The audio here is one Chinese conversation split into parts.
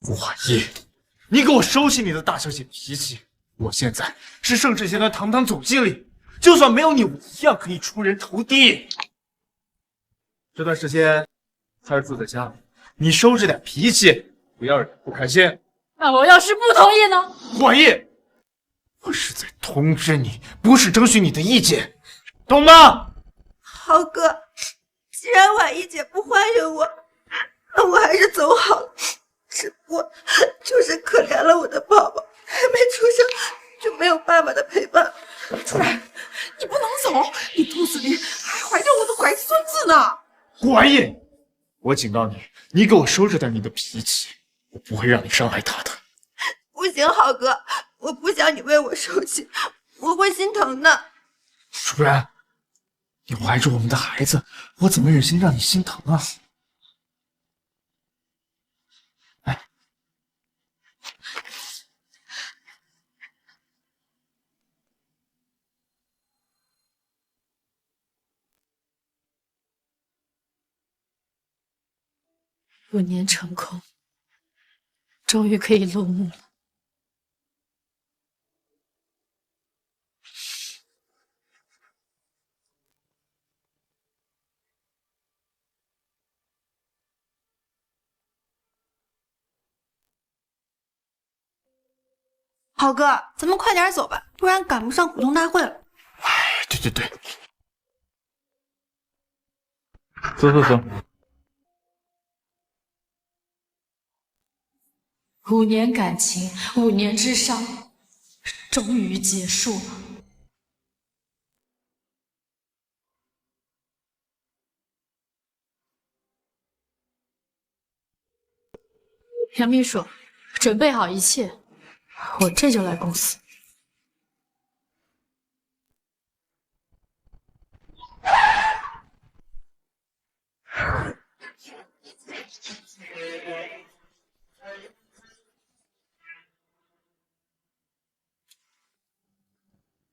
华义，你给我收起你的大小姐脾气！我现在是盛世集团堂堂总经理，就算没有你，我一样可以出人头地。这段时间还是住在家里，你收着点脾气，不要让人不开心。那我要是不同意呢？华义，我是在通知你，不是征询你的意见，懂吗？豪哥，既然婉仪姐不欢迎我，那我还是走好了。只不过就是可怜了我的宝宝，还没出生就没有爸爸的陪伴。主任，你不能走，你肚子里还怀着我的乖孙子呢。华义，我警告你，你给我收着点你的脾气，我不会让你伤害他的。不行，豪哥，我不想你为我受气，我会心疼的。主任，你怀着我们的孩子，我怎么忍心让你心疼啊？哎，5年成空，终于可以落幕了。豪哥，咱们快点走吧，不然赶不上股东大会了。哎，对，走。 5年感情，5年之上，终于结束了。杨秘书，准备好一切，我这就来公司。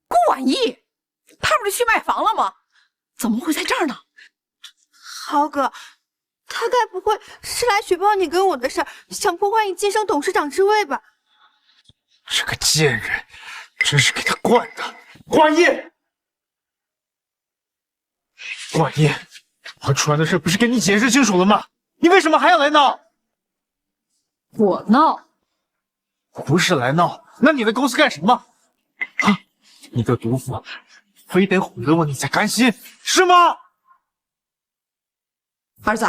顾婉仪，他不是去卖房了吗？怎么会在这儿呢？豪哥，他该不会是来举报你跟我的事儿，想破坏你晋升董事长之位吧？这个贱人，真是给他惯的！管业，我出来的事不是跟你解释清楚了吗？你为什么还要来闹？我闹？不是来闹，那你的公司干什么？啊，你个毒妇，非得毁了我你才甘心，是吗？儿子，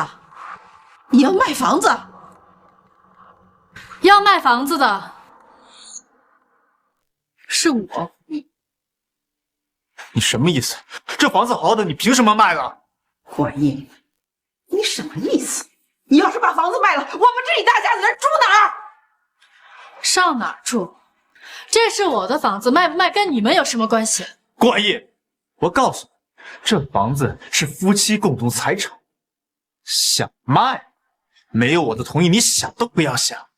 你要卖房子？要卖房子的是我。你什么意思？这房子好好的，你凭什么卖了？婉仪，你什么意思？你要是把房子卖了，我们这一大家子人住哪儿？上哪儿住？这是我的房子，卖不卖跟你们有什么关系？郭婉仪，我告诉你，这房子是夫妻共同财产，想卖，没有我的同意，你想都不要想。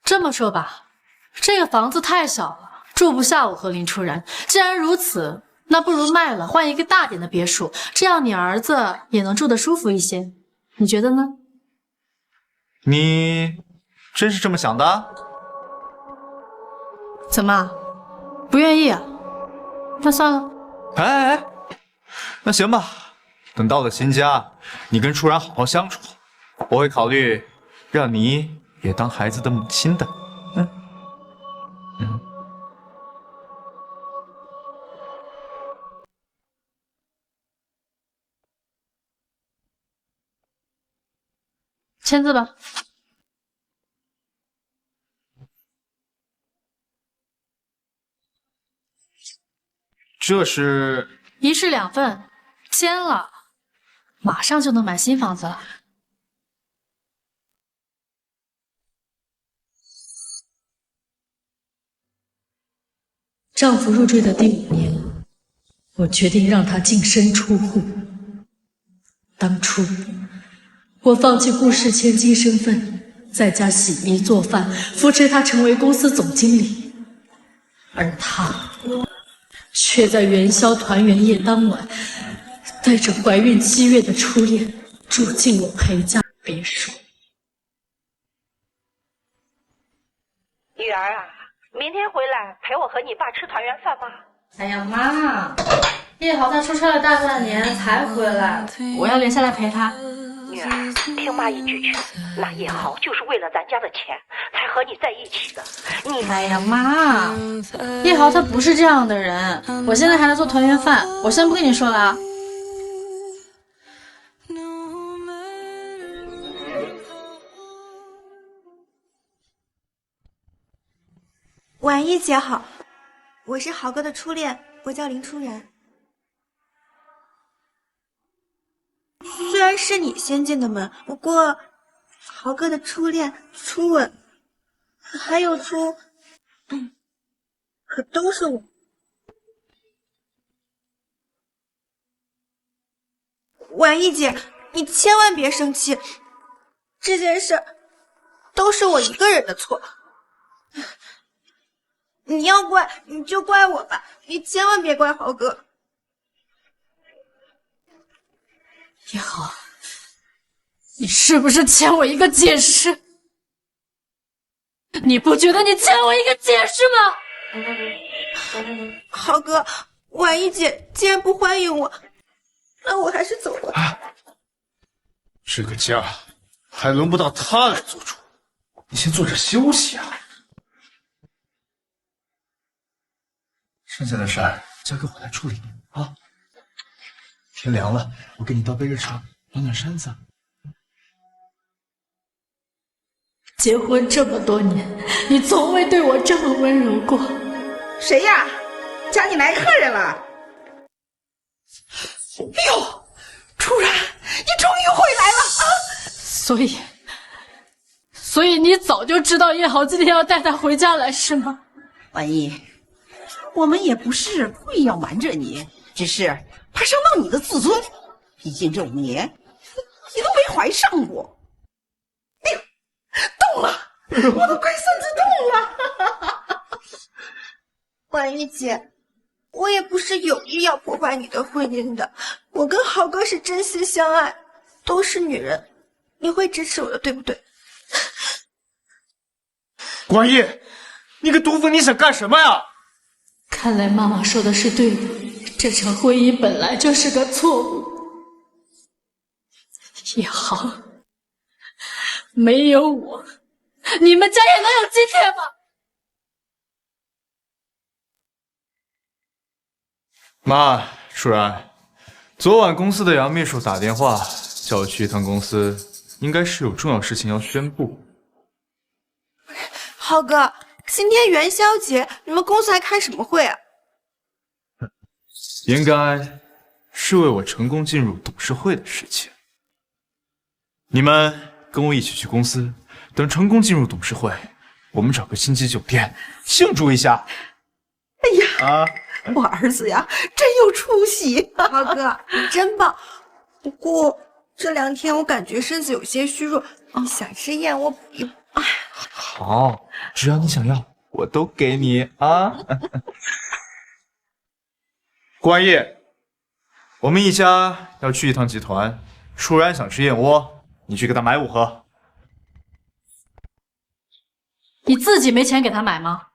这么说吧，这个房子太小了，住不下我和林初然。既然如此，那不如卖了，换一个大点的别墅，这样你儿子也能住得舒服一些。你觉得呢？你真是这么想的？怎么，不愿意啊？那算了。哎，那行吧，等到了新家，你跟初然好好相处，我会考虑让你也当孩子的母亲的。签字吧。这是1式2份，签了，马上就能买新房子了。丈夫入赘的第5年，我决定让他净身出户。当初，我放弃顾氏千金身份，在家洗衣做饭，扶持他成为公司总经理，而他却在元宵团圆夜当晚，带着怀孕7月的初恋住进我陪嫁别墅。女儿啊，明天回来陪我和你爸吃团圆饭吗？哎呀妈，叶豪他出差了大半年才回来，我要留下来陪他。女儿，听妈一句劝，那叶豪就是为了咱家的钱才和你在一起的。你哎呀妈，叶豪他不是这样的人，我现在还在做团圆饭，我先不跟你说了啊。婉一姐好，我是豪哥的初恋，我叫林初然。虽然是你先进的门，不过豪哥的初恋、初吻，还有可都是我。婉一姐，你千万别生气，这件事都是我一个人的错。你要怪你就怪我吧，你千万别怪豪哥。叶豪，你是不是欠我一个解释？你不觉得你欠我一个解释吗？豪哥，婉一姐既然不欢迎我，那我还是走吧。这个家还轮不到他来做主，你先坐着休息啊。剩下的事儿交给我来处理啊。天凉了，我给你倒杯热茶，暖暖身子。结婚这么多年，你从未对我这么温柔过。谁呀？家里来客人了。哎呦，初然，你终于回来了啊！所以你早就知道叶豪今天要带他回家来是吗？婉一，我们也不是故意要瞒着你，只是怕伤到你的自尊。毕竟这5年，你都没怀上过。哎呦，动了，我的乖孙子动了。婉一姐，我也不是有意要破坏你的婚姻的，我跟豪哥是真心相爱，都是女人，你会支持我的，对不对？管义，你个毒妇，你想干什么呀？看来妈妈说的是对的，这场婚姻本来就是个错误。也好，没有我，你们家也能有今天吗？妈，舒然，昨晚公司的杨秘书打电话叫我去一趟公司，应该是有重要事情要宣布。豪哥，今天元宵节，你们公司还开什么会啊？应该是为我成功进入董事会的事情。你们跟我一起去公司，等成功进入董事会，我们找个星级酒店庆祝一下。哎呀，我儿子呀，真有出息！豪哥，你真棒。不过这2天我感觉身子有些虚弱，你想吃燕窝补一补。好，只要你想要，我都给你啊。关毅，我们一家要去一趟集团，舒然想吃燕窝，你去给他买5盒。你自己没钱给他买吗？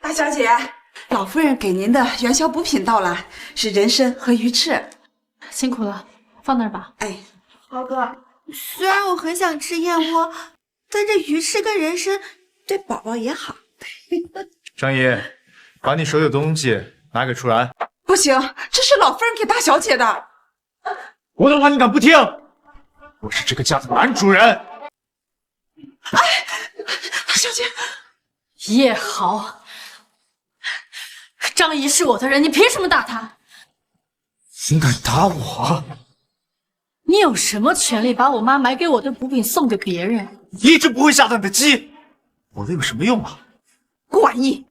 大小姐，老夫人给您的元宵补品到了，是人参和鱼翅。辛苦了，放那儿吧。哎，豪哥，虽然我很想吃燕窝，但这鱼翅跟人参对宝宝也好。张姨，把你手里的东西拿给舒然。不行，这是老夫人给大小姐的。我的话你敢不听？我是这个家的男主人。哎，大小姐，叶豪，张姨是我的人，你凭什么打她？你敢打我？你有什么权利把我妈买给我的补品送给别人？一只不会下蛋的鸡，我的有什么用啊？管义，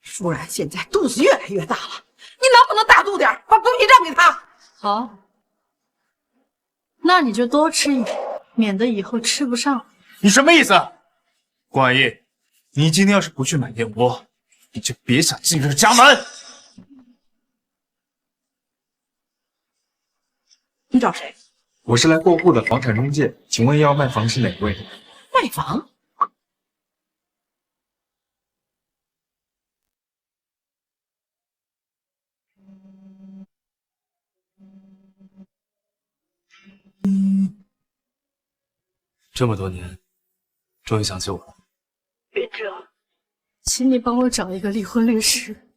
舒然现在肚子越来越大了，你能不能大度点，把补品让给她？好，那你就多吃一点，免得以后吃不上。你什么意思？关毅，你今天要是不去买燕窝，你就别想进这个家门。你找谁？我是来过户的房产中介，请问要卖房是哪位？卖房？这么多年，终于想起我了。云哲，请你帮我找一个离婚律师，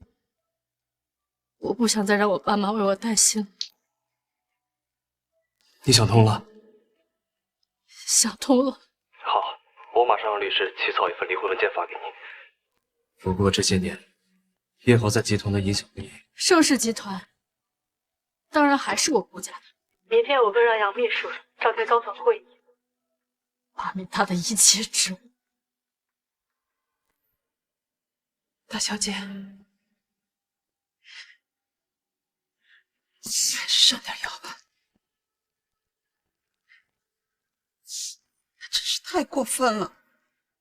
我不想再让我爸妈为我担心了。你想通了？想通了。好，我马上让律师起草一份离婚文件发给你。不过这些年，叶豪在集团的影响力，盛世集团当然还是我顾家的。明天我会让杨秘书召开高层会议，罢免他的一切职务。大小姐，还是上点药吧。他真是太过分了，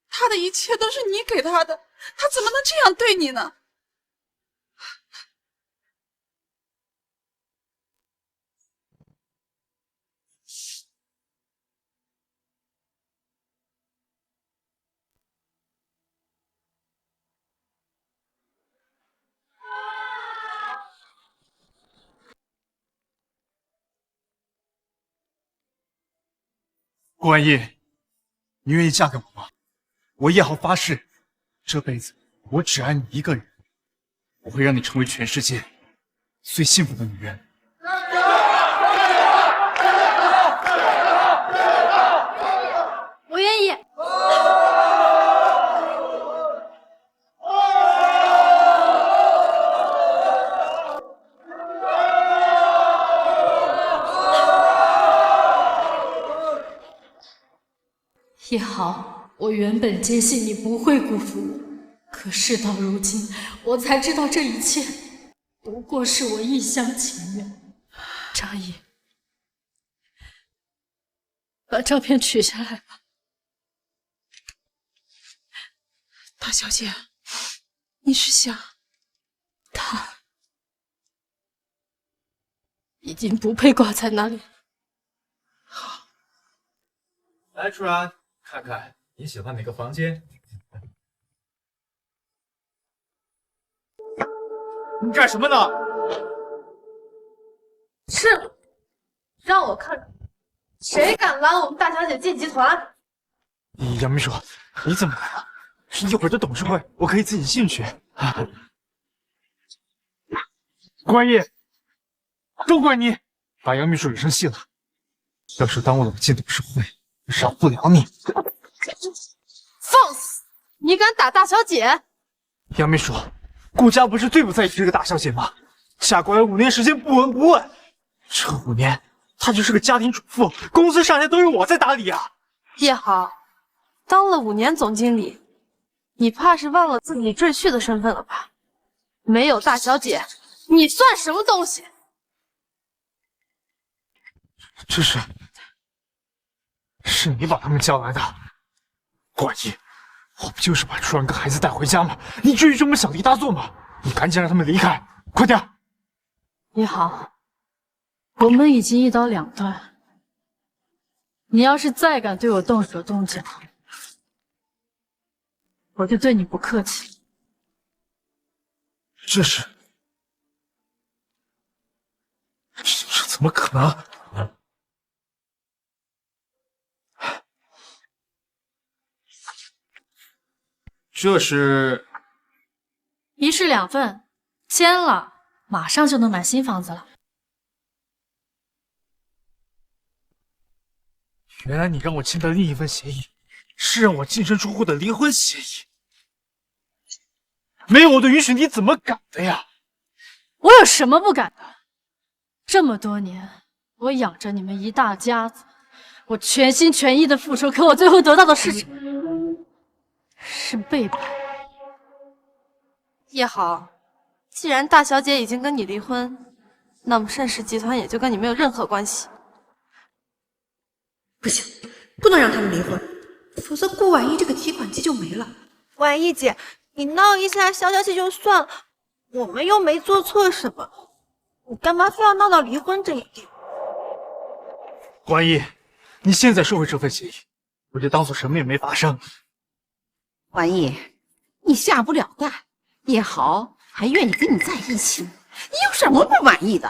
他的一切都是你给他的，他怎么能这样对你呢？顾万一，你愿意嫁给我吗？我叶豪发誓，这辈子我只爱你一个人，我会让你成为全世界最幸福的女人。我愿意。叶豪，我原本坚信你不会辜负我，可事到如今，我才知道这一切不过是我一厢情愿。张毅，把照片取下来吧。大小姐，你是想……他已经不配挂在那里。来，楚然，看看你喜欢哪个房间？你干什么呢？是，让我看看，谁敢拦我们大小姐进集团？杨秘书，你怎么来了？一会儿的董事会，我可以自己进去。关毅，都怪你，把杨秘书惹生气了。要是耽误了我进董事会，饶不了你。放肆！你敢打大小姐？杨秘书，顾家不是最不在意这个大小姐吗？嫁过来5年时间不闻不问，这5年她就是个家庭主妇，公司上下都是我在打理啊。叶豪，当了5年总经理，你怕是忘了自己赘婿的身份了吧？没有大小姐，你算什么东西？这是你把他们叫来的，管义，我不就是把楚然跟孩子带回家吗？你至于这么小题大做吗？你赶紧让他们离开，快点！也好，我们已经一刀两断。你要是再敢对我动手动脚，我就对你不客气。这怎么可能？这是1式2份，签了，马上就能买新房子了。原来你让我签的另一份协议，是让我净身出户的离婚协议。没有我的允许，你怎么敢的呀？我有什么不敢的？这么多年，我养着你们一大家子，我全心全意的付出，可我最后得到的是什么？是背叛。叶豪，既然大小姐已经跟你离婚，那么盛世集团也就跟你没有任何关系。不行，不能让他们离婚，否则顾婉意这个提款机就没了。婉意姐，你闹一下消消气就算了，我们又没做错什么，你干嘛非要闹到离婚这一地步？关毅，你现在收回这份协议，我就当做什么也没发生。婉意，你下不了蛋，叶豪还愿意跟你在一起，你有什么不满意的？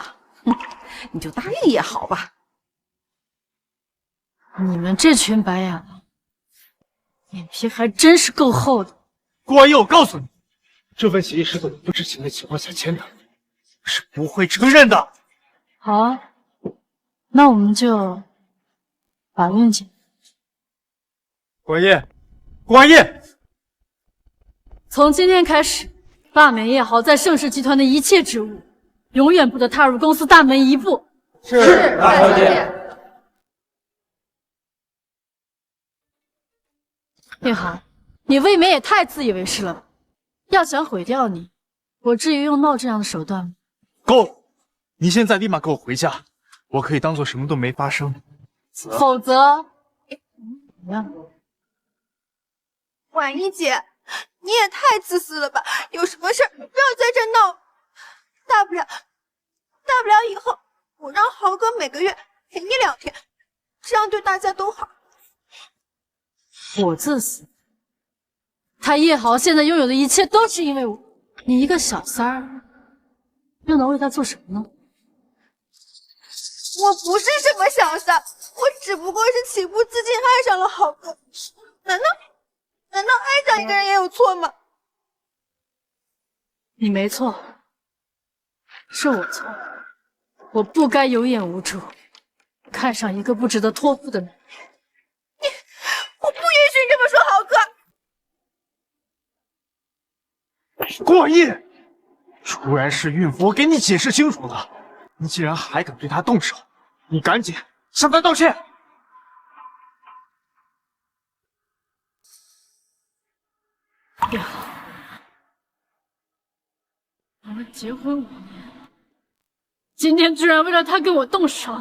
你就答应叶豪吧。你们这群白眼狼，脸皮还真是够厚的。顾万一，我告诉你，这份协议是在我不知情的情况下签的，是不会承认的。好啊，那我们就法院见。顾万一，顾万一，从今天开始，罢免叶豪在盛世集团的一切职务，永远不得踏入公司大门一步。是，大小姐。叶豪，你未免也太自以为是了吧？要想毁掉你，我至于用闹这样的手段吗？够了！你现在立马给我回家，我可以当做什么都没发生。否则，怎么样？婉一姐，你也太自私了吧！有什么事不要在这闹，大不了以后我让豪哥每个月陪你2天，这样对大家都好。我自私？他叶豪现在拥有的一切都是因为我，你一个小三儿，又能为他做什么呢？我不是什么小三，我只不过是情不自禁爱上了豪哥。难道爱上一个人也有错吗？你没错，是我错了，我不该有眼无珠，看上一个不值得托付的人。我不允许你这么说豪哥。顾婉一，初然是孕妇，我给你解释清楚了，你竟然还敢对她动手，你赶紧向她道歉。叶豪，我们结婚5年，今天居然为了他跟我动手，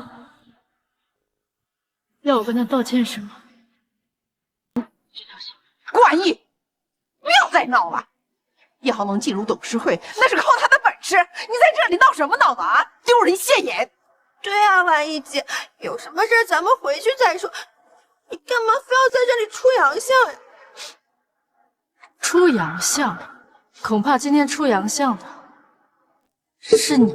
要我跟他道歉是吗？顾婉一，不要再闹了。叶豪能进入董事会，那是靠他的本事。你在这里闹什么闹的啊？丢人现眼！对啊，婉一姐，有什么事咱们回去再说，你干嘛非要在这里出洋相呀？出洋相，恐怕今天出洋相的是你。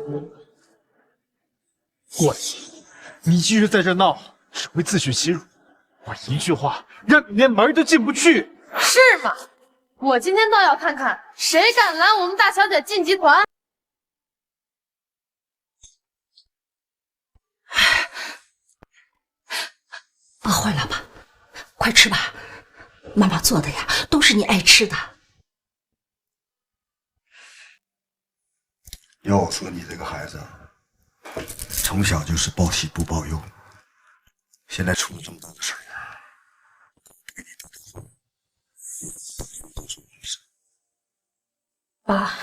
顾婉一，你继续在这闹，只会自取其辱。我一句话，让你连门都进不去。是吗？我今天倒要看看谁敢拦我们大小姐进集团。饿坏了吧？快吃吧，妈妈做的呀，都是你爱吃的。要说你这个孩子，从小就是报喜不报忧，现在出了这么大的事儿，爸，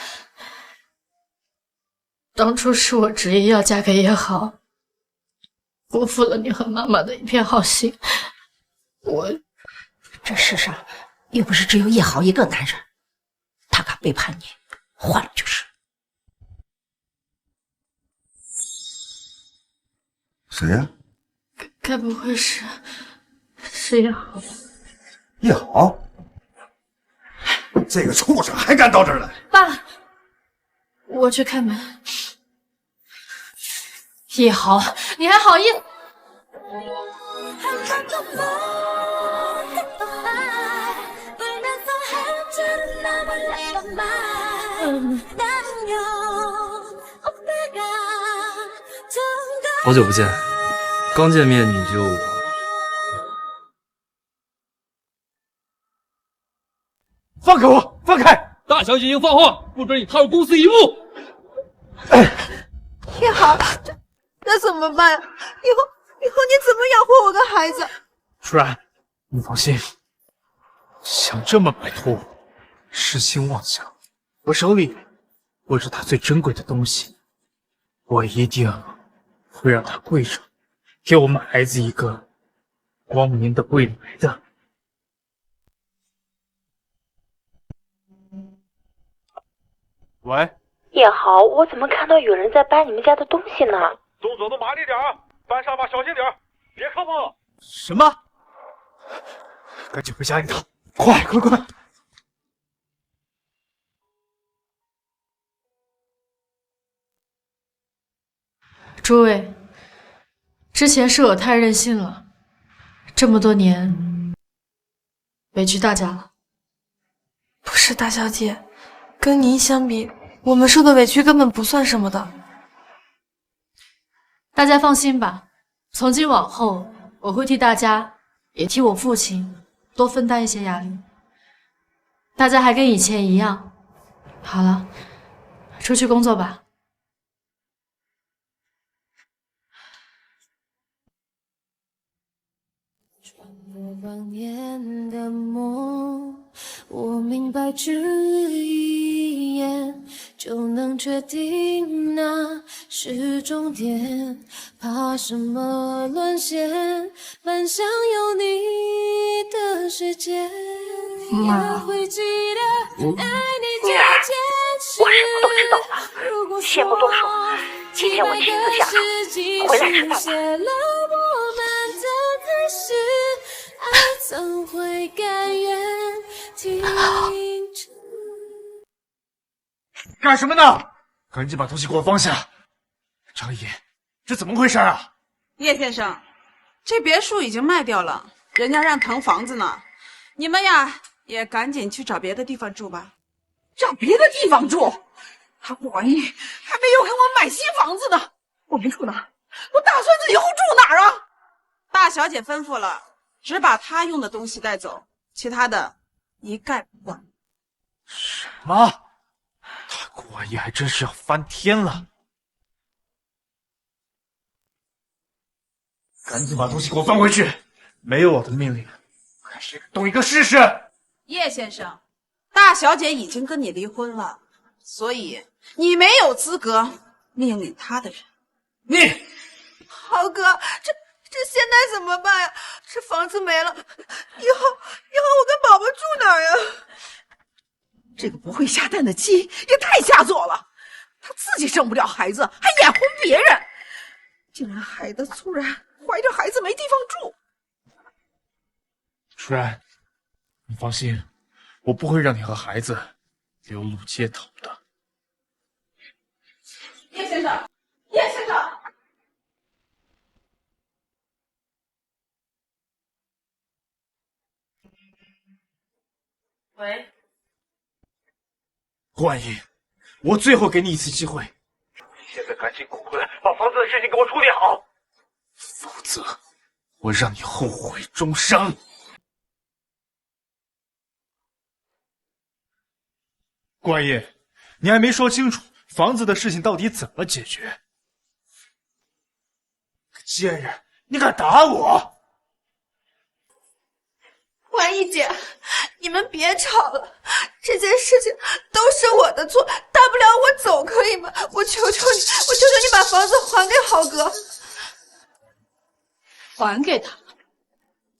当初是我执意要嫁给叶豪，辜负了你和妈妈的一片好心。这世上又不是只有叶豪一个男人，他敢背叛你，换了就是。谁呀？该不会是叶豪？叶豪，这个畜生还敢到这儿来！爸，我去开门。叶豪，你还好意思？好久不见，刚见面你就……放开我！放开！大小姐已经放话，不准你踏入公司一步。叶豪，这怎么办呀？以后你怎么养活我跟孩子？舒然，你放心，想这么摆脱我，痴心妄想。我手里握着他最珍贵的东西，我一定会让他跪着，给我们孩子一个光明的未来的。喂，叶豪，我怎么看到有人在搬你们家的东西呢？动作都麻利点啊，搬沙发小心点，别磕碰了。什么？赶紧回家一趟，快！诸位，之前是我太任性了，这么多年，委屈大家了。不是大小姐，跟您相比，我们受的委屈根本不算什么的。大家放心吧，从今往后，我会替大家，也替我父亲多分担一些压力。大家还跟以前一样。好了，出去工作吧。往年的梦，我明白只一眼就能决定那是终点，怕什么沦陷，奔向有你的世界。妈，会记得爱你女儿，我什么都知道了，先不多说，今天我亲自下场，回来吃饭吧。怎会甘愿停止？干什么呢？赶紧把东西给我放下！张姨，这怎么回事啊？叶先生，这别墅已经卖掉了，人家让腾房子呢。你们呀，也赶紧去找别的地方住吧。找别的地方住？他顾婉意还没有给我买新房子呢，我没住哪？我大孙子以后住哪儿啊？大小姐吩咐了。只把他用的东西带走，其他的一概不管。什么？他顾婉意还真是要翻天了！赶紧把东西给我放回去！没有我的命令，看谁敢动一个试试！叶先生，大小姐已经跟你离婚了，所以你没有资格命令她的人。你，豪哥，这现在怎么办呀？这房子没了，以后我跟宝宝住哪儿呀？这个不会下蛋的鸡也太下作了，他自己生不了孩子，还眼红别人，竟然孩子突然怀着孩子没地方住。舒然，你放心，我不会让你和孩子流露街头的。叶先生，叶先生。喂，顾婉意，我最后给你一次机会，现在赶紧滚回来，把房子的事情给我处理好，否则我让你后悔终生。顾婉意，你还没说清楚房子的事情到底怎么解决？贱人，你敢打我！婉意姐，你们别吵了，这件事情都是我的错，大不了我走可以吗？我求求你，把房子还给豪哥。还给他？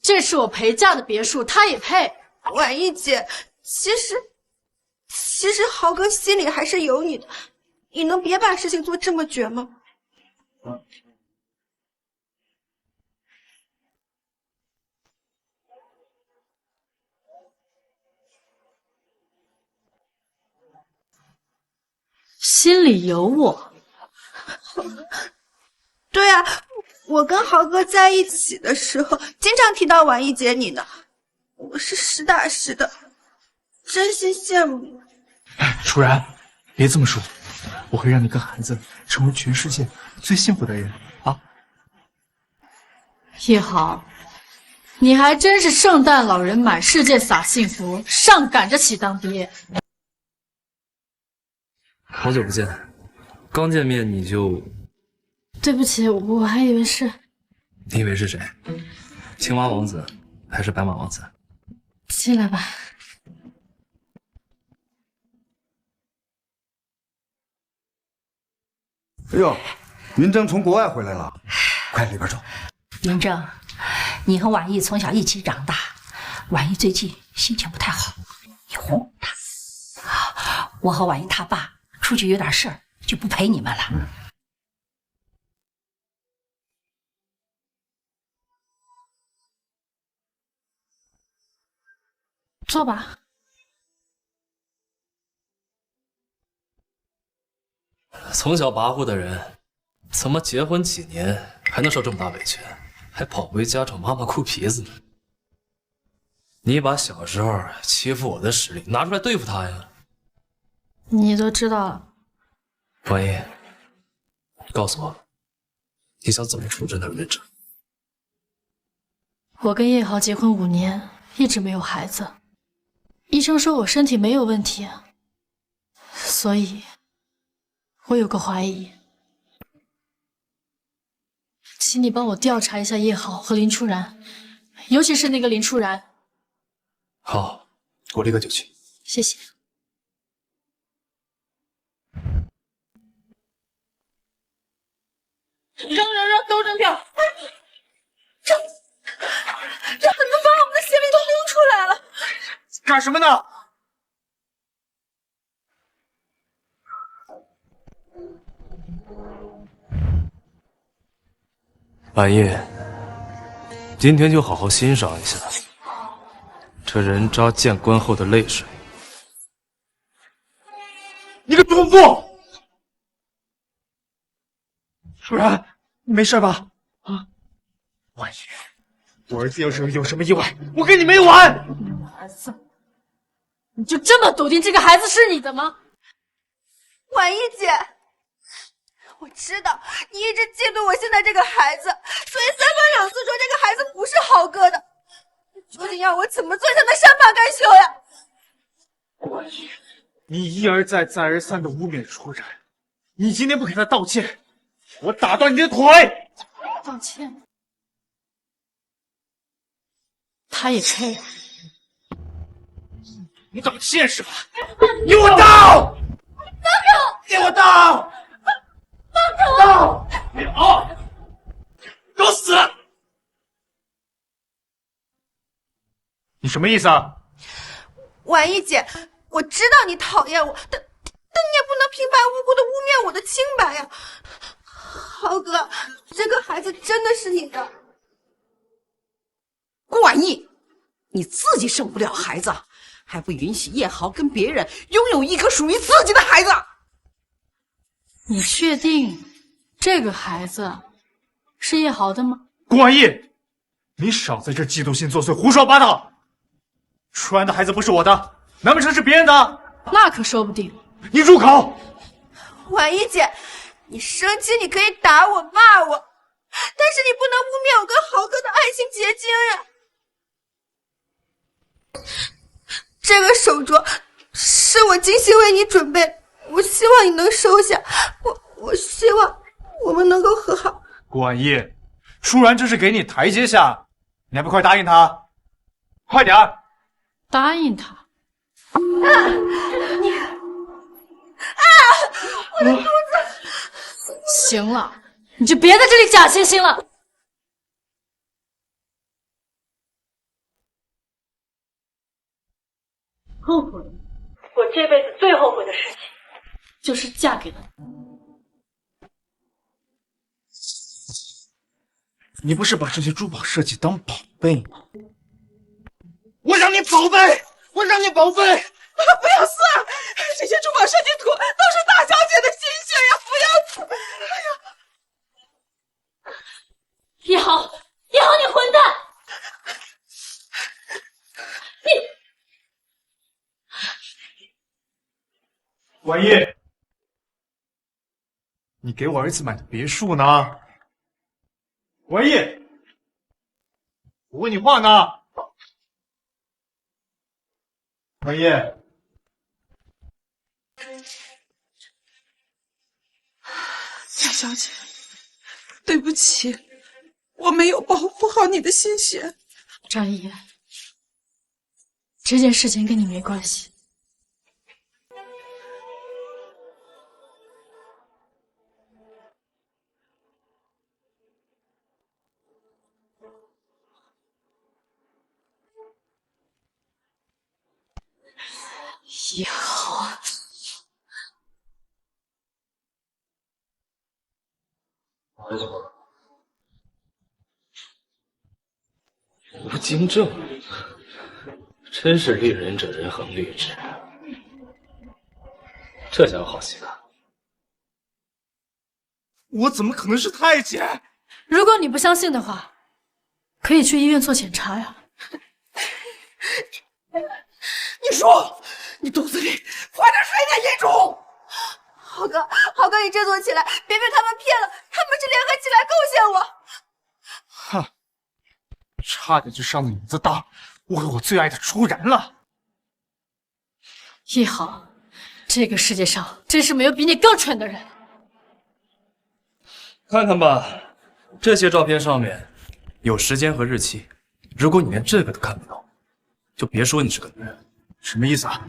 这是我陪嫁的别墅，他也配？婉意姐，其实豪哥心里还是有你的，你能别把事情做这么绝吗？心里有我。对啊，我跟豪哥在一起的时候，经常提到婉意姐你呢，我是实打实的，真心羡慕你。舒然，别这么说，我会让你跟孩子成为全世界最幸福的人啊！叶豪，你还真是圣诞老人满世界撒幸福，上赶着起当爹。好久不见，刚见面你就……对不起，我还以为是……你以为是谁？青蛙王子还是白马王子？进来吧。哎呦，云峥从国外回来了，快里边走。云峥，你和婉意从小一起长大，婉意最近心情不太好，你哄哄她。我和婉意他爸出去有点事儿，就不陪你们了。坐吧。从小跋扈的人，怎么结婚几年还能受这么大委屈？还跑回家找妈妈哭鼻子呢。你把小时候欺负我的实力拿出来对付他呀！你都知道了。王爷，告诉我，你想怎么处置那个忍者？我跟叶豪结婚5年，一直没有孩子。医生说我身体没有问题，所以我有个怀疑，请你帮我调查一下叶豪和林初然，尤其是那个林初然。好，我立刻就去。谢谢。扔都扔掉！这怎么把我们的血脉都扔出来了？干什么呢？半夜，今天就好好欣赏一下这人渣见官后的泪水。你个毒妇！舒然，你没事吧？啊，万一我儿子要是有什么意外，我跟你没完！儿子，你就这么笃定这个孩子是你的吗？婉一姐，我知道你一直嫉妒我现在这个孩子，所以三番两次说这个孩子不是好哥的。你究竟要我怎么做才能善罢甘休呀？婉一，你一而再再而三的污蔑初然，你今天不给他道歉，我打断你的腿！道歉？他也配？你道歉是吧？给我道！给我道！道！好，给我死！你什么意思啊？婉一姐，我知道你讨厌我，但你也不能平白无故的污蔑我的清白呀。豪哥，这个孩子真的是你的。顾婉意，你自己生不了孩子，还不允许叶豪跟别人拥有一个属于自己的孩子。你确定这个孩子是叶豪的吗？顾婉意，你少在这嫉妒心作祟，胡说八道！初然的孩子不是我的，难不成是别人的？那可说不定。你住口！婉一姐，你生气你可以打我骂我，但是你不能污蔑我跟豪哥的爱情结晶呀。这个手镯是我精心为你准备，我希望你能收下。我希望我们能够和好。顾婉意，初然这是给你台阶下，你还不快答应他？快点儿！答应他？我的肚子！行了，你就别在这里假惺惺了。后悔，我这辈子最后悔的事情，就是嫁给了你。你不是把这些珠宝设计当宝贝吗？我让你宝贝，我让你宝贝！不要撕啊！这些珠宝设计图都是大小姐的心血呀！不要撕！哎呀！叶豪，叶豪，你混蛋！婉意，你给我儿子买的别墅呢？婉意，我问你话呢。婉意，夏小姐，对不起，我没有保护好你的心血。张一言，这件事情跟你没关系。也好，吴金正，真是绿人者人恒绿之，这家伙好戏看。我怎么可能是太监？如果你不相信的话，可以去医院做检查呀。你说，你肚子里怀的谁太严重？浩哥，浩哥，你振作起来，别被他们骗了，他们是联合起来构陷我。哼，差点就上了你的当，误会我最爱的初然了。一豪，这个世界上真是没有比你更蠢的人。看看吧，这些照片上面有时间和日期，如果你连这个都看不到，就别说你是个女人。什么意思啊？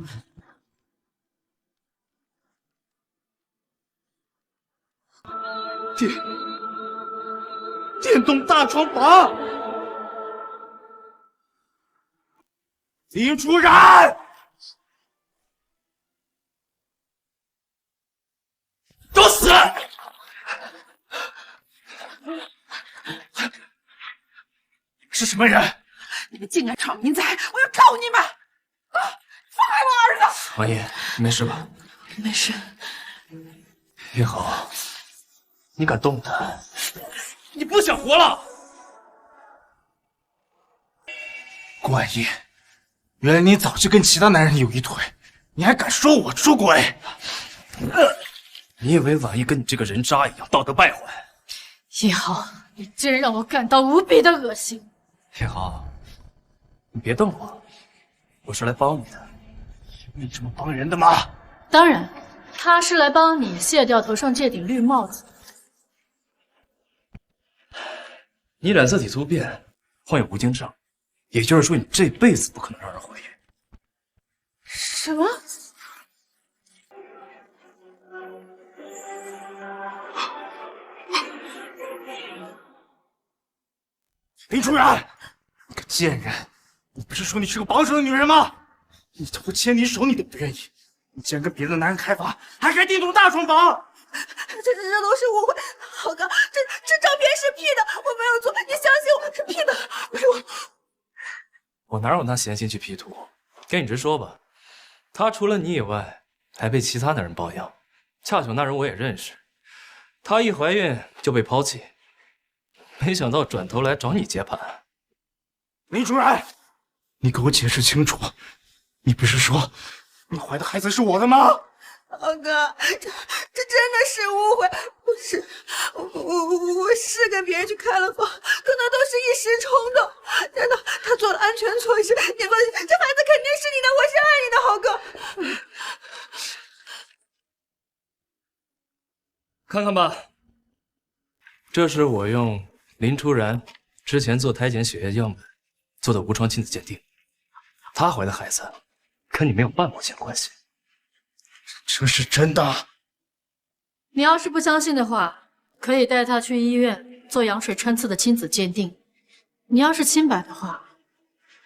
电动大床房，林初然，给我死！是什么人？你们竟敢闯民宅，我要告你们！啊，放开我儿子！王爷，你没事吧？没事。叶豪，你敢动他？你不想活了？顾婉一，原来你早就跟其他男人有一腿，你还敢说我出轨？你以为婉一跟你这个人渣一样道德败坏？一豪，你真让我感到无比的恶心。叶豪，你别瞪我，我是来帮你的。你这么帮人的吗？当然，他是来帮你卸掉头上这顶绿帽子。你染色体突变，患有无精症，也就是说你这辈子不可能让人怀孕。什么？林初然，你个贱人！你不是说你是个保守的女人吗？一头牵你手你都不愿意，你竟然跟别的男人开房，还开电动大床房！这都是误会，浩哥，这照片是 P 的，我没有做，你相信我是 P 的，不是我。我哪有那闲心去 P 图？跟你直说吧，他除了你以外，还被其他男人包养。恰巧那人我也认识，她一怀孕就被抛弃，没想到转头来找你接盘。林初然，你给我解释清楚，你不是说你怀的孩子是我的吗？浩哥，这真的是误会，我是跟别人去开了房，可能都是一时冲动。真的，他做了安全措施，你放心，这孩子肯定是你的，我是爱你的，浩哥。看看吧，这是我用林初然之前做胎检血液样本做的无创亲子鉴定，她怀的孩子跟你没有半毛钱关系。这是真的？你要是不相信的话，可以带他去医院做羊水穿刺的亲子鉴定。你要是清白的话，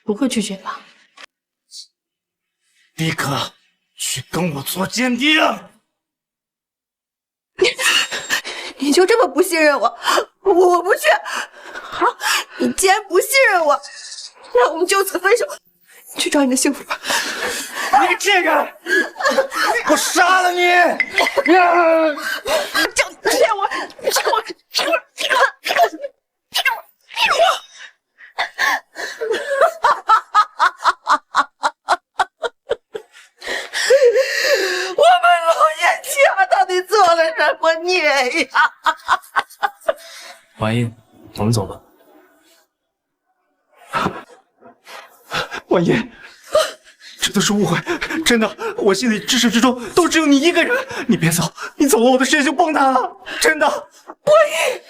不会拒绝吧？立刻去跟我做鉴定！你就这么不信任我？我不去。好，你既然不信任我，那我们就此分手，去找你的幸福吧。你这个，我杀了你！就骗我，骗我！我们老爷家到底做了什么孽呀？婉一，我们走吧。婉一，这都是误会，真的，我心里至始至终都只有你一个人。你别走，你走了我的事业就崩塌了，真的。婉一，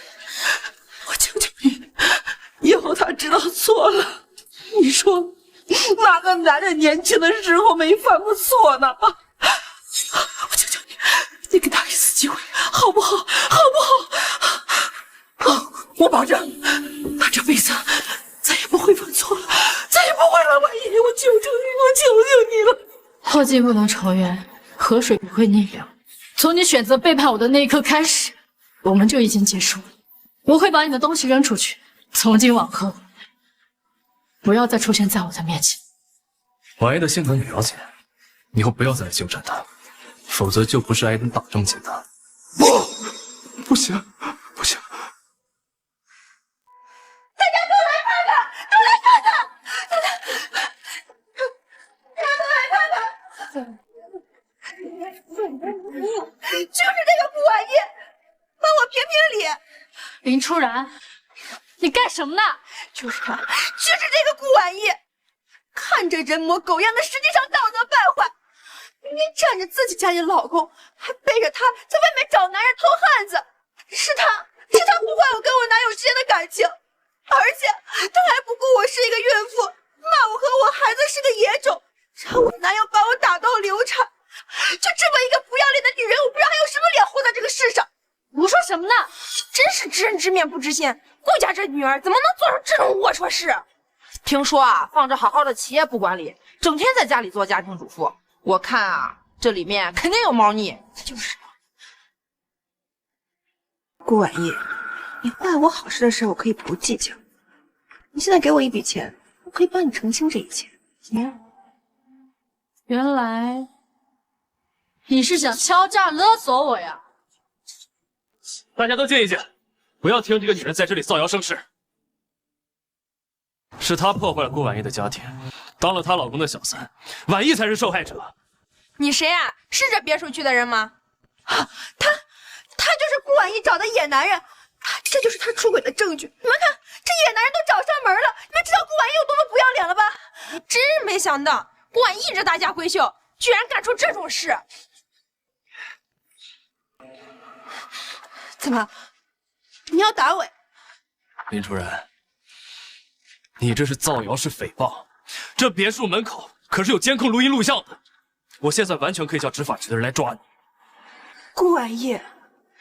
我求求你，以后他知道错了，你说哪个男人年轻的时候没犯过错呢？我求求你，你给他一次机会，好不好？好不好？我保证，他这辈子再也不会犯错了，再也不会了。婉一，我求求你，我求求你了。破镜不能重圆，河水不会逆流。从你选择背叛我的那一刻开始，我们就已经结束了。我会把你的东西扔出去，从今往后，不要再出现在我的面前。婉一的性格你了解，以后不要再来纠缠他，否则就不是挨顿打这么简单。不行，不行！大家都来看看！初然，你干什么呢？就是他，就是这个顾婉意，看着人模狗样的，实际上道德败坏。明明占着自己家里的老公，还背着他在外面找男人偷汉子，是他破坏我跟我男友之间的感情，而且他还不顾我是一个孕妇，骂我和我孩子是个野种，让我男友把我打到流产。就这么一个不要脸的女人，我不知道还有什么脸活在这个世上。胡说什么呢？真是知人知面不知心，顾家这女儿怎么能做出这种龌龊事？听说啊，放着好好的企业不管理，整天在家里做家庭主妇，我看啊，这里面肯定有猫腻。就是，顾婉意，你坏我好事的事我可以不计较，你现在给我一笔钱，我可以帮你澄清这一切，怎么样？原来你是想敲诈勒索我呀？大家都静一静，不要听这个女人在这里造谣生事。是她破坏了顾婉意的家庭，当了她老公的小三，婉意才是受害者。你谁啊？是这别墅区的人吗？他就是顾婉意找的野男人，这就是他出轨的证据。你们看，这野男人都找上门了，你们知道顾婉意有多么不要脸了吧？真是没想到，顾婉意这大家闺秀，居然干出这种事。怎么，你要打我呀？林初然，你这是造谣，是诽谤。这别墅门口可是有监控录音录像的，我现在完全可以叫执法局的人来抓你。顾婉意，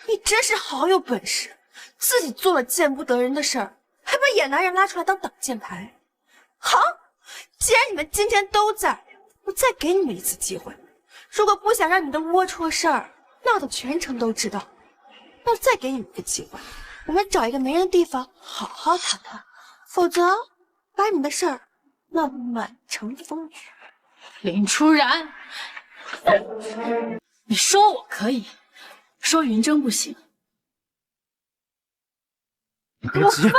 你真是好有本事，自己做了见不得人的事儿，还把野男人拉出来当挡箭牌。好，既然你们今天都在，我再给你们一次机会。如果不想让你的龌龊事儿闹得全城都知道，那我再给你们一个机会，我们找一个没人的地方好好谈谈，否则把你们的事儿闹得满城风雨。林初然，你说我可以，说云峥不行。你别急，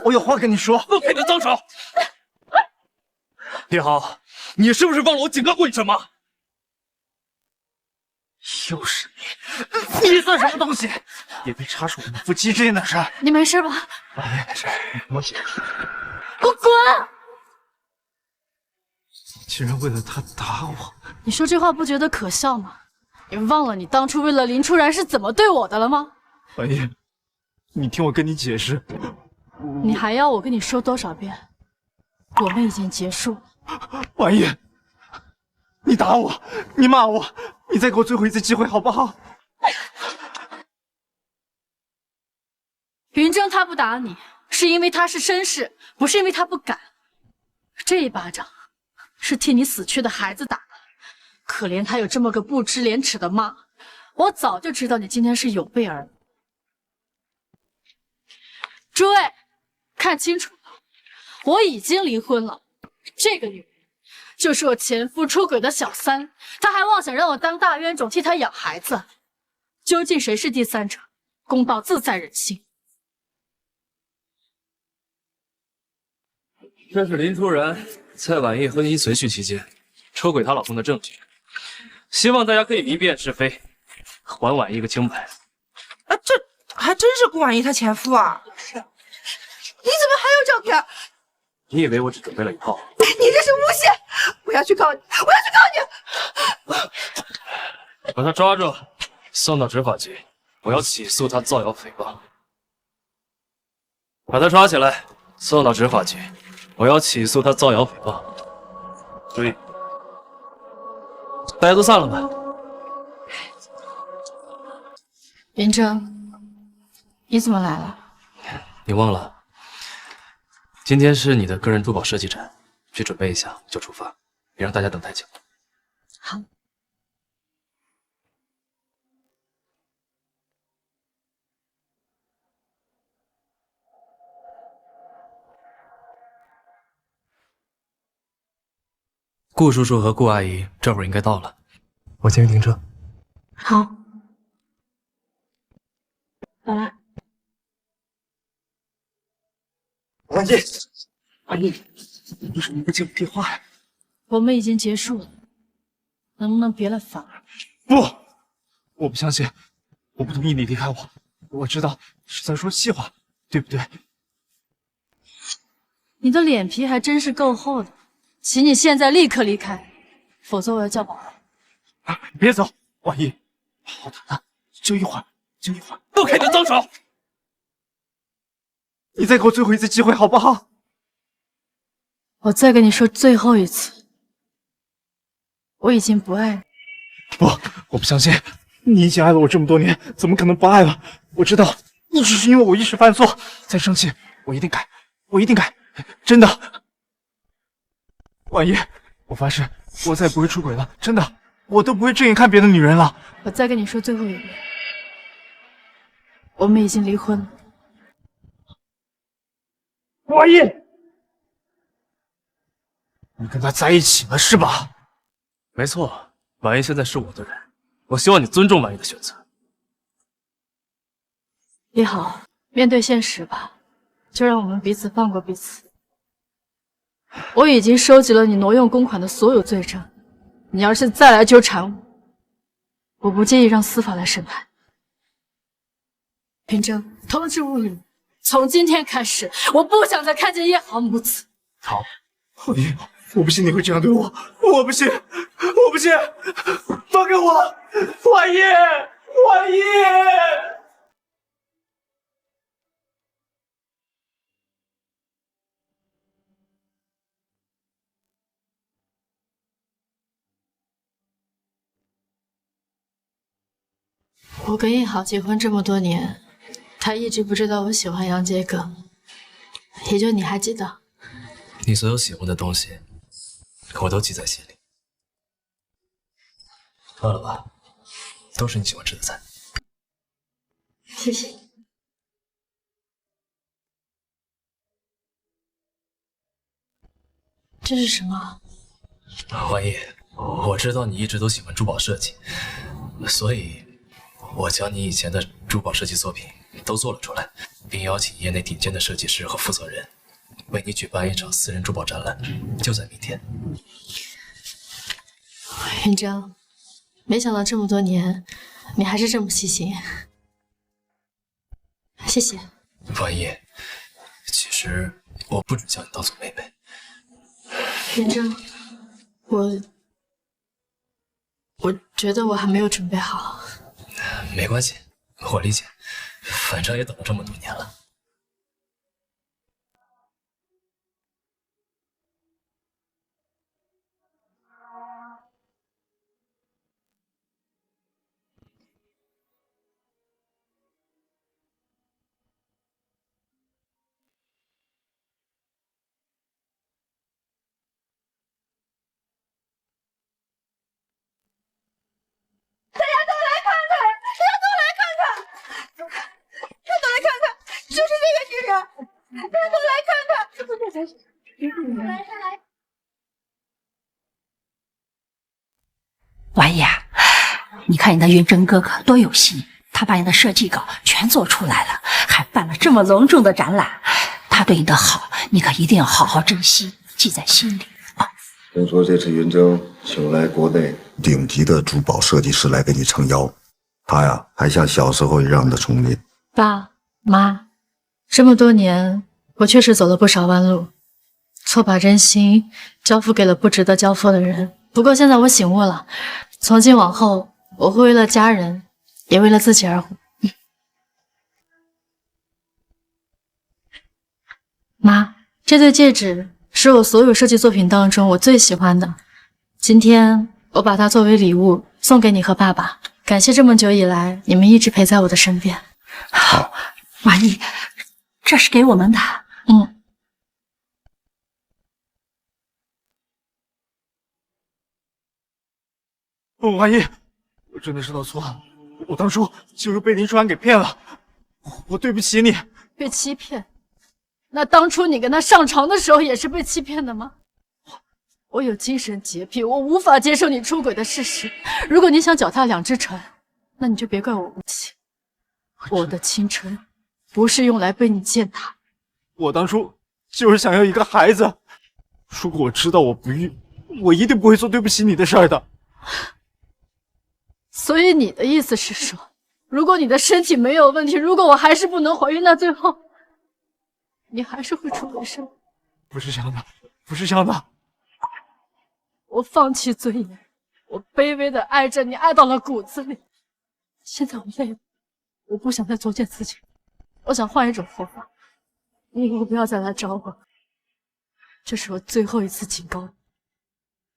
我有话跟你说。放开你的脏手！李豪，你是不是忘了我警告过你什么？又是你，你算什么东西？也别插手我们夫妻之间的事。你没事吧？没事，我姐。给我滚！竟然为了他打我！你说这话不觉得可笑吗？你忘了你当初为了林初然是怎么对我的了吗？婉意，你听我跟你解释。你还要我跟你说多少遍？我们已经结束了。婉意，你打我，你骂我，你再给我最后一次机会好不好？云峥他不打你，是因为他是绅士，不是因为他不敢。这一巴掌是替你死去的孩子打的，可怜他有这么个不知廉耻的妈。我早就知道你今天是有备而来。诸位，看清楚了，我已经离婚了。这个女人就是我前夫出轨的小三，他还妄想让我当大冤种替他养孩子。究竟谁是第三者？公道自在人心。这是林初然在婉意婚姻存续期间出轨她老公的证据，希望大家可以明辨是非，还婉意一个清白。这还真是顾婉意她前夫啊！是，你怎么还有照片？你以为我只准备了一套？你这是诬陷！我要去告你！我要去告你！把他抓住，送到执法局，我要起诉他造谣诽谤。把他抓起来，送到执法局，我要起诉他造谣诽谤。注意，大家都散了吧。云峥，你怎么来了？你忘了？今天是你的个人珠宝设计展，去准备一下就出发，别让大家等太久。好。顾叔叔和顾阿姨这会儿应该到了，我前面停车。好。好了。婉意，婉意，你为什么不接我电话呀？我们已经结束了，能不能别来烦我？不，我不相信，我不同意你离开我。我知道是在说气话，对不对？你的脸皮还真是够厚的，请你现在立刻离开，否则我要叫保安。别走，万一好谈了，就一会儿，不给他动手！你再给我最后一次机会，好不好？我再跟你说最后一次，我已经不爱你。不，我不相信，你已经爱了我这么多年，怎么可能不爱了？我知道，只是因为我一时犯错，再生气，我一定改，真的。万一，我发誓，我再也不会出轨了，真的，我都不会正眼看别的女人了。我再跟你说最后一遍，我们已经离婚了。万一，你跟他在一起了是吧？没错，婉一现在是我的人，我希望你尊重婉一的选择。也好，面对现实吧，就让我们彼此放过彼此。我已经收集了你挪用公款的所有罪证，你要是再来纠缠我，我不介意让司法来审判。平真，通知物语，从今天开始，我不想再看见叶豪母子。好，万一，我不信你会这样对我，我不信，放开我，万一。我跟叶豪结婚这么多年，他一直不知道我喜欢杨杰哥，也就你还记得。你所有喜欢的东西，我都记在心里。饿了吧？都是你喜欢吃的菜。谢谢。这是什么？万一，我知道你一直都喜欢珠宝设计，所以我将你以前的珠宝设计作品都做了出来，并邀请业内顶尖的设计师和负责人为你举办一场私人珠宝展览，就在明天。云峥，没想到这么多年，你还是这么细心。谢谢。万一，其实我不只将你当做妹妹。云峥，我觉得我还没有准备好。没关系，我理解，反正也等了这么多年了。婉一啊，你看你的云峥哥哥多有心，他把你的设计稿全做出来了，还办了这么隆重的展览。他对你的好，你可一定要好好珍惜，记在心里啊。听说这次云峥请来国内顶级的珠宝设计师来给你撑腰，他呀还像小时候一样的宠你。爸妈，这么多年，我确实走了不少弯路，错把真心交付给了不值得交付的人。不过现在我醒悟了，从今往后，我会为了家人，也为了自己而活。妈，这对戒指是我所有设计作品当中我最喜欢的，今天我把它作为礼物送给你和爸爸，感谢这么久以来你们一直陪在我的身边。好，婉一，这是给我们的。万一，我真的知道错了，我当初就是被林初然给骗了，我对不起你。被欺骗？那当初你跟他上床的时候也是被欺骗的吗？我有精神洁癖，我无法接受你出轨的事实。如果你想脚踏两只船，那你就别怪我无情。我的青春不是用来被你践踏。我当初就是想要一个孩子，如果我知道我不育，我一定不会做对不起你的事儿的。所以你的意思是说，如果你的身体没有问题，如果我还是不能怀孕，那最后你还是会出人生。不是这样的，不是这样的。我放弃尊严，我卑微的爱着你，爱到了骨子里。现在我累了，我不想再作践自己，我想换一种活法。你以后不要再来找我，这是我最后一次警告你。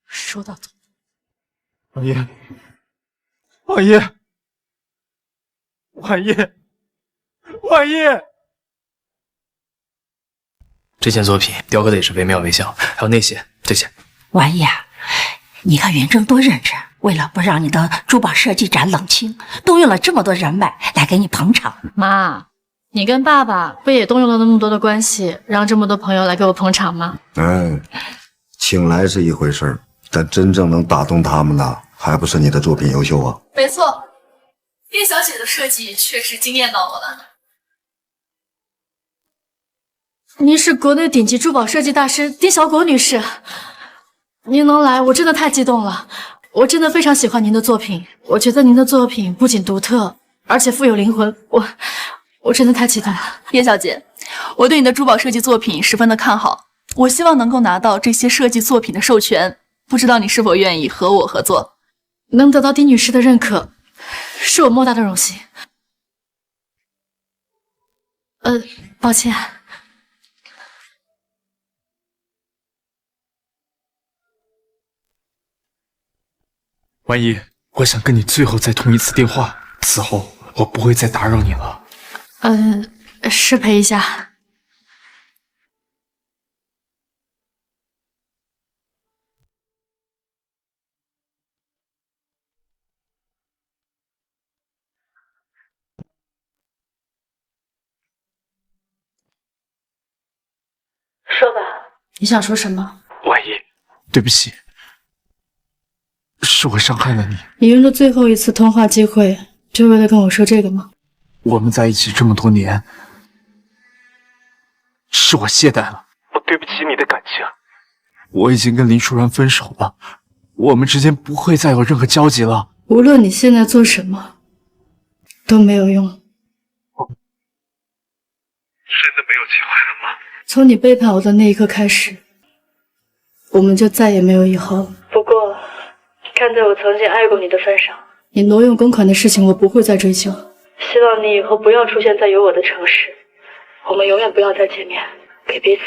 说到做到。王爷，王爷，王爷，王爷！这件作品雕刻的也是惟妙惟肖，还有那些这些。王爷，你看云峥多认真，为了不让你的珠宝设计展冷清，动用了这么多人脉来给你捧场。妈，你跟爸爸不也动用了那么多的关系，让这么多朋友来给我捧场吗？哎，请来是一回事儿，但真正能打动他们的，还不是你的作品优秀啊？没错，叶小姐的设计确实惊艳到我了。您是国内顶级珠宝设计大师丁小果女士，您能来，我真的太激动了。我真的非常喜欢您的作品，我觉得您的作品不仅独特，而且富有灵魂。我真的太期待了。叶小姐，我对你的珠宝设计作品十分的看好，我希望能够拿到这些设计作品的授权，不知道你是否愿意和我合作？能得到丁女士的认可，是我莫大的荣幸。抱歉。万一，我想跟你最后再通一次电话，此后我不会再打扰你了。失陪一下。说吧，你想说什么？万一，对不起，是我伤害了你。你用的最后一次通话机会，就为了跟我说这个吗？我们在一起这么多年，是我懈怠了，我对不起你的感情。我已经跟林舒然分手了，我们之间不会再有任何交集了。无论你现在做什么，都没有用。真的没有机会了吗？从你背叛我的那一刻开始，我们就再也没有以后了。不过，看在我曾经爱过你的份上，你挪用公款的事情我不会再追究。希望你以后不要出现在有我的城市，我们永远不要再见面，给彼此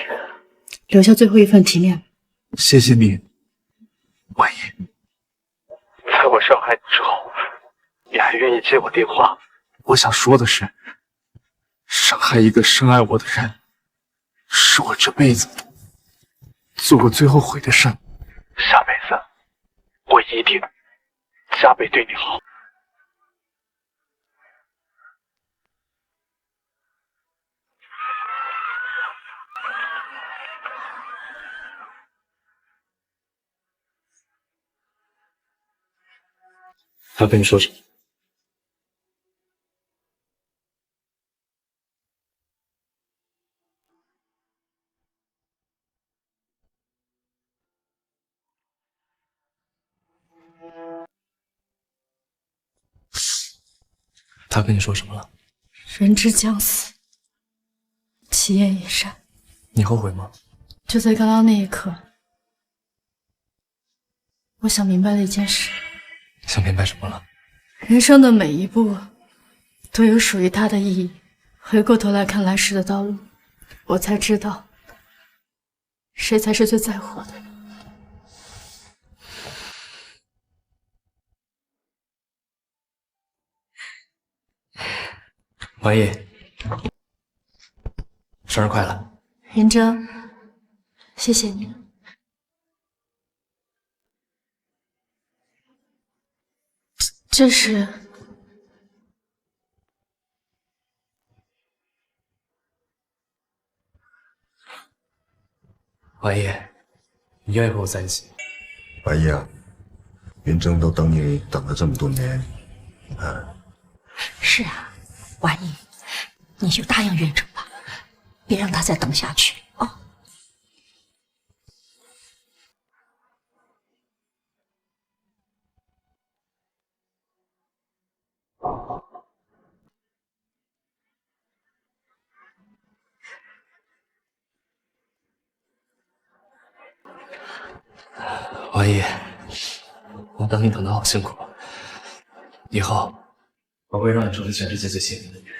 留下最后一份体面。谢谢你，万一，在我伤害你之后，你还愿意接我电话。我想说的是，伤害一个深爱我的人，是我这辈子做过最后悔的事。下辈子，我一定加倍对你好。他跟你说什么？他跟你说什么了？人之将死，其言也善。你后悔吗？就在刚刚那一刻，我想明白了一件事。想明白什么了？人生的每一步都有属于它的意义。回过头来看来时的道路，我才知道，谁才是最在乎我的人。王毅，生日快乐！云峥，谢谢你。这是王毅，你愿意和我在一起？万一啊，云峥都等你等了这么多年，你看。是啊，王毅，你就答应云峥吧，别让他再等下去哦。婉意，我等你等得好辛苦，以后我会让你成为全世界最幸运的女人。